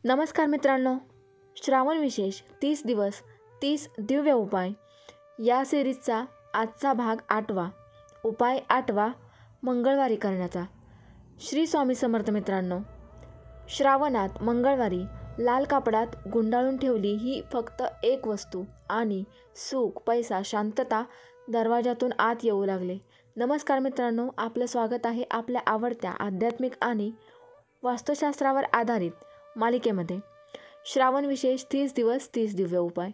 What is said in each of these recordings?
नमस्कार मित्रांनो, श्रावण विशेष 30 दिवस 30 दिव्य उपाय या सिरीजचा आजचा भाग 8वा. उपाय 8वा, मंगळवारी करण्याचा. श्री स्वामी समर्थ मित्रांनो, श्रावणात मंगळवारी लाल कापडात गुंडाळून ठेवली ही फक्त एक वस्तू आणि सुख, पैसा, शांतता दरवाजातून आत येऊ लागले. नमस्कार मित्रांनो, आपलं स्वागत आहे आपल्या आवडत्या आध्यात्मिक आणि वास्तुशास्त्रावर आधारित मालिकेमध्ये. श्रावण विशेष 30 दिवस 30 दिव्य उपाय.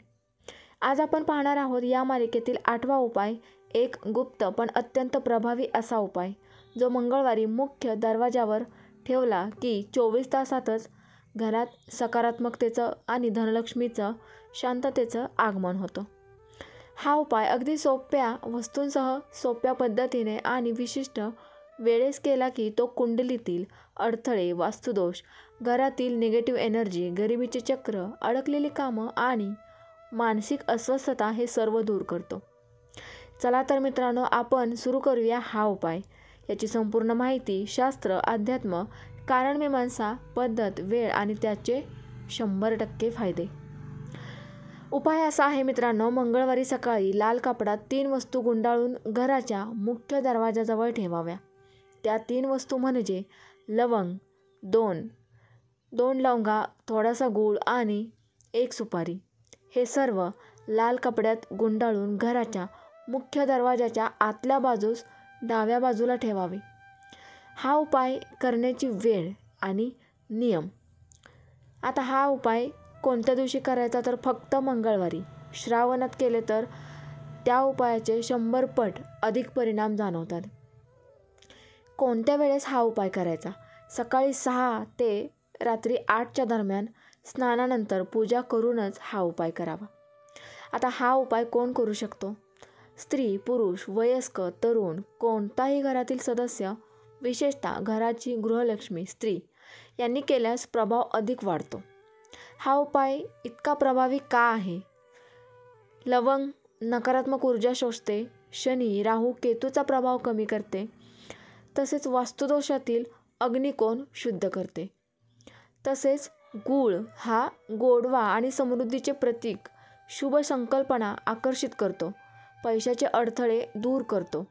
आज आपण पाहणार आहोत या मालिकेतील 8वा उपाय, एक गुप्त पण अत्यंत प्रभावी असा उपाय जो मंगळवारी मुख्य दरवाजावर ठेवला की 24 तासातच घरात सकारात्मकतेचं आणि धनलक्ष्मीचं, शांततेचं आगमन होतं. हा उपाय अगदी सोप्या वस्तूंसह सोप्या पद्धतीने आणि विशिष्ट वेळेस केला की तो कुंडलीतील अडथळे, वास्तुदोष, घरातील निगेटिव्ह एनर्जी, गरिबीचे चक्र, अडकलेली कामं आणि मानसिक अस्वस्थता हे सर्व दूर करतो. चला तर मित्रांनो, आपण सुरू करूया हा उपाय. याची संपूर्ण माहिती, शास्त्र, अध्यात्म, कारणमीमांसा, पद्धत, वेळ आणि त्याचे 100% फायदे. उपाय असा आहे मित्रांनो, मंगळवारी सकाळी लाल कापडात 3 वस्तू गुंडाळून घराच्या मुख्य दरवाजाजवळ ठेवाव्या. त्या 3 वस्तू म्हणजे लवंग, 2 लवंगा, थोडासा गूळ आणि 1 सुपारी. हे सर्व लाल कपड्यात गुंडाळून घराच्या मुख्य दरवाजाच्या आतल्या बाजूस डाव्या बाजूला ठेवावे. हा उपाय करण्याची वेळ आणि नियम. आता हा उपाय कोणत्या दिवशी करायचा तर फक्त मंगळवारी. श्रावणात केले तर त्या उपायाचे 100 पट अधिक परिणाम जाणवतात. कोणत्या वेळेस हा उपाय करायचा? सकाळी 6 ते रात्री 8च्या दरम्यान स्नानानंतर पूजा करूनच हा उपाय करावा. आता हा उपाय कोण करू शकतो? स्त्री, पुरुष, वयस्क, तरुण, कोणताही घरातील सदस्य, विशेषतः घराची गृहलक्ष्मी स्त्री यांनी केल्यास प्रभाव अधिक वाढतो. हा उपाय इतका प्रभावी का आहे? लवंग नकारात्मक ऊर्जा शोषते, शनी, राहू, केतूचा प्रभाव कमी करते, तसेच वास्तुदोषातील अग्निकोण शुद्ध करते. तसेच गूळ हा गोडवा आणि समृद्धीचे प्रतीक, शुभ संकल्पना आकर्षित करतो, पैशाचे अडथळे दूर करतो.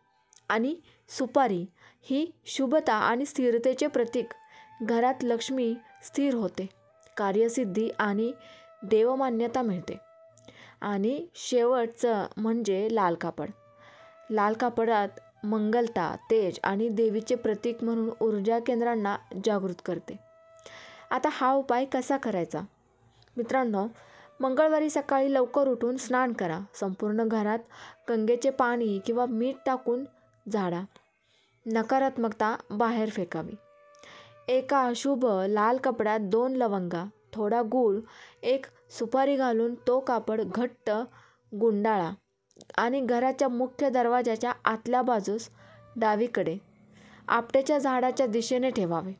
आणि सुपारी ही शुभता आणि स्थिरतेचे प्रतीक, घरात लक्ष्मी स्थिर होते, कार्यसिद्धी आणि देवमान्यता मिळते. आणि शेवटचं म्हणजे लाल कापड. लाल कापडात मंगलता, तेज आणि देवीचे प्रतीक म्हणून ऊर्जा केंद्रांना जागृत करते. आता हा उपाय कसा करायचा? मित्रांनो, मंगळवारी सकाळी लवकर उठून स्नान करा. संपूर्ण घरात गंगेचे पाणी किंवा मीठ टाकून झाडा. नकारात्मकता बाहेर फेकावी. एका शुभ लाल कपड्यात 2 लवंगा, थोडा गूळ, 1 सुपारी घालून तो कापड घट्ट गुंडाळा आणि घराच्या मुख्य दरवाजाच्या आतल्या बाजूस डावीकडे आपट्याच्या झाडाच्या दिशेने ठेवावे.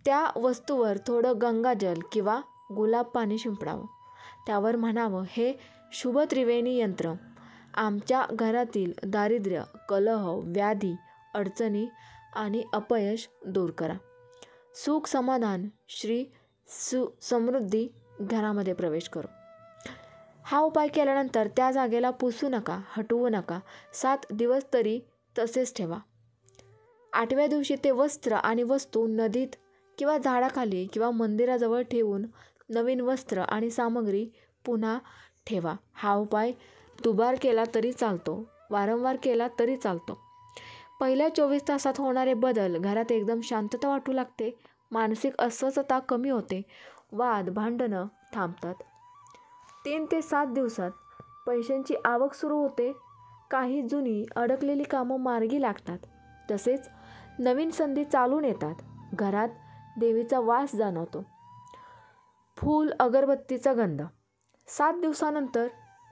त्या वस्तूवर थोडं गंगाजल किंवा गुलाब पाणी शिंपडावं. त्यावर म्हणावं, हे शुभ त्रिवेणी यंत्र आमच्या घरातील दारिद्र्य, कलह, व्याधी, अडचणी आणि अपयश दूर करा. सुख, समाधान, श्री समृद्धी घरामध्ये प्रवेश करो. हा उपाय केल्यानंतर त्या जागेला पुसू नका, हटवू नका. 7 दिवस तरी तसेच ठेवा. 8व्या दिवशी ते वस्त्र आणि वस्तू नदीत किंवा झाडाखाली किंवा मंदिराजवळ ठेवून नवीन वस्त्र आणि सामग्री पुन्हा ठेवा. हा उपाय दुबार केला तरी चालतो, वारंवार केला तरी चालतो. पहिल्या 24 तासात होणारे बदल, घरात एकदम शांतता वाटू लागते, मानसिक अस्वस्थता कमी होते, वाद भांडणं थांबतात. 3 ते 7 दिवसात पैशांची आवक सुरू होते, काही जुनी अडकलेली कामं मार्गी लागतात, तसेच नवीन संधी चालून येतात. घरात देवीचा वास जाणवतो. फूल, अगरबत्तीचा गंध. 7 दिवसानंतर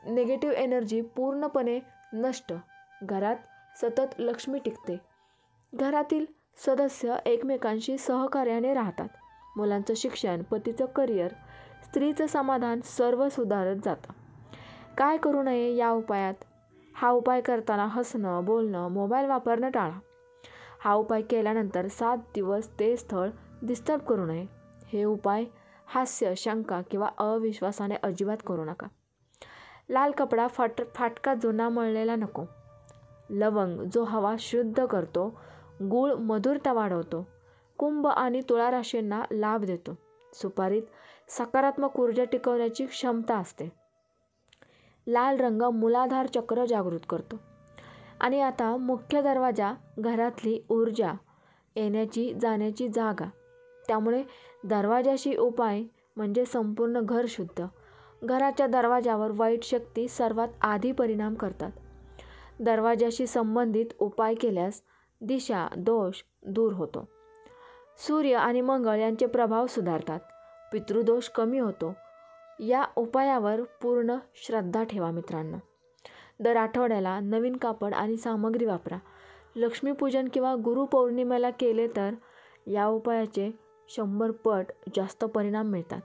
निगेटिव्ह एनर्जी पूर्णपणे नष्ट. घरात सतत लक्ष्मी टिकते. घरातील सदस्य एकमेकांशी सहकार्याने राहतात. मुलांचं शिक्षण, पतीचं करिअर, स्त्रीचं समाधान सर्व सुधारत जातं. काय करू नये या उपायात? हा उपाय करताना हसणं, बोलणं, मोबाईल वापरणं टाळा. हा उपाय केल्यानंतर 7 दिवस ते स्थळ डिस्टर्ब करू नये. हे उपाय हास्य, शंका किंवा अविश्वासाने अजिबात करू नका. लाल कपडा फाटका जुना मळलेला नको. लवंग जो हवा शुद्ध करतो, गूळ मधुरता वाढवतो, कुंभ आणि तुळा राशींना लाभ देतो. सुपारीत सकारात्मक ऊर्जा टिकवण्याची क्षमता असते. लाल रंग मूलाधार चक्र जागृत करतो. आणि आता मुख्य दरवाजा घरातली ऊर्जा येण्याची जाण्याची जागा. त्यामुळे दरवाजाशी उपाय म्हणजे संपूर्ण घर शुद्ध. घराच्या दरवाजावर वाईट शक्ती सर्वात आधी परिणाम करतात. दरवाजाशी संबंधित उपाय केल्यास दिशा दोष दूर होतो. सूर्य आणि मंगळ यांचे प्रभाव सुधारतात. पितृदोष कमी होतो. या उपायावर पूर्ण श्रद्धा ठेवा मित्रांनो. दर आठवड्याला नवीन कापड आणि सामग्री वापरा. लक्ष्मीपूजन किंवा गुरुपौर्णिमेला केले तर या उपायाचे 100 पट जास्त परिणाम मिळतात.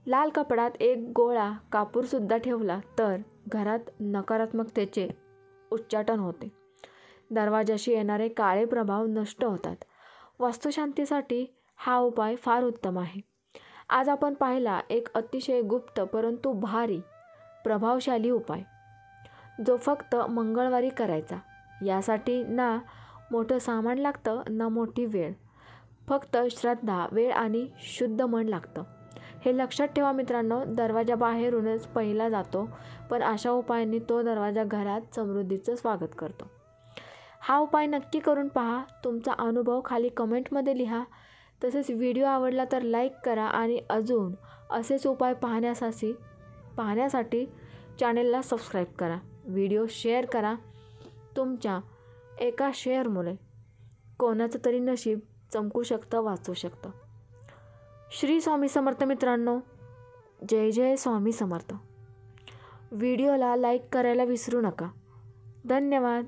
लाल कपड्यात एक गोळा कापूरसुद्धा ठेवला तर घरात नकारात्मकतेचे उच्चाटन होते. दरवाजाशी येणारे काळे प्रभाव नष्ट होतात. वास्तुशांतीसाठी हा उपाय फार उत्तम आहे. आज आपण पाहिला एक अतिशय गुप्त परंतु भारी प्रभावशाली उपाय, जो फक्त मंगळवारी करायचा. यासाठी ना मोठं सामान लागतं ना मोठी वेळ, फक्त श्रद्धा, वेळ आणि शुद्ध मन लागतं. हे लक्षात ठेवा मित्रांनो. दरवाजा बाहेरूनच पहिला जातो, पण अशा उपायांनी तो दरवाजा घरात समृद्धीचं स्वागत करतो. हा उपाय नक्की करून पहा. तुमचा अनुभव खाली कमेंटमध्ये लिहा. तसेच व्हिडिओ आवडला तर लाईक करा आणि अजून असेच उपाय पाहण्यासाठी चॅनेलला सबस्क्राईब करा. व्हिडिओ शेअर करा. तुमच्या एका शेअरमुळे कोणाचं तरी नशीब चमकू शकतं, वाचू शकतं. श्री स्वामी समर्थ मित्रांनो. जय जय स्वामी समर्थ. व्हिडिओला लाईक करायला विसरू नका. धन्यवाद.